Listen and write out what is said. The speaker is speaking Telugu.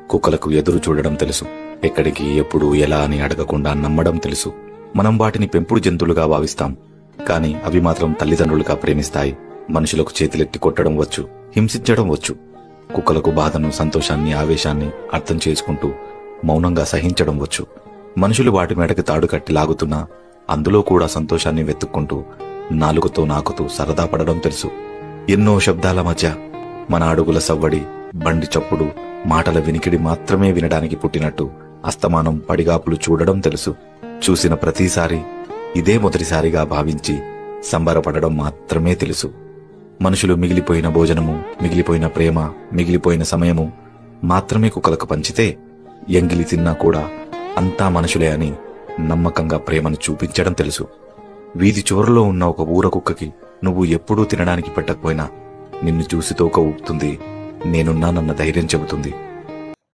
కుక్కలకు ఎదురు చూడడం తెలుసు. ఎక్కడికి, ఎప్పుడు, ఎలా అని అడగకుండా నమ్మడం తెలుసు. మనం వాటిని పెంపుడు జంతువులుగా భావిస్తాం, కాని అవి మాత్రం తల్లిదండ్రులుగా ప్రేమిస్తాయి. మనుషులకు చేతులెత్తి కొట్టడం వచ్చు, హింసించడం వచ్చు. కుక్కలకు బాధను, సంతోషాన్ని, ఆవేశాన్ని అర్థం చేసుకుంటూ మౌనంగా సహించడం వచ్చు. మనుషులు వాటి మెడకి తాడు కట్టి లాగుతున్నా అందులో కూడా సంతోషాన్ని వెతుక్కుంటూ నాలుగుతో నాకుతూ సరదా పడడం తెలుసు. ఎన్నో శబ్దాల మధ్య మన అడుగుల సవ్వడి, బండి చప్పుడు, మాటల వినికిడి మాత్రమే వినడానికి పుట్టినట్టు అస్తమానం పడిగాపులు చూడడం తెలుసు. చూసిన ప్రతిసారి ఇదే మొదటిసారిగా భావించి సంబరపడడం మాత్రమే తెలుసు. మనుషులు మిగిలిపోయిన భోజనము, మిగిలిపోయిన ప్రేమ, మిగిలిపోయిన సమయము మాత్రమే కుక్కలకు పంచితే ఎంగిలి తిన్నా కూడా అంతా మనుషులే అని నమ్మకంగా ప్రేమను చూపించడం తెలుసు. వీధి చివరలో ఉన్న ఒక ఊర కుక్కకి నువ్వు ఎప్పుడూ తినడానికి పెట్టకపోయినా నిన్ను చూసి తోక ఊపుతుంది, నేనున్నానన్న ధైర్యం చెబుతుంది.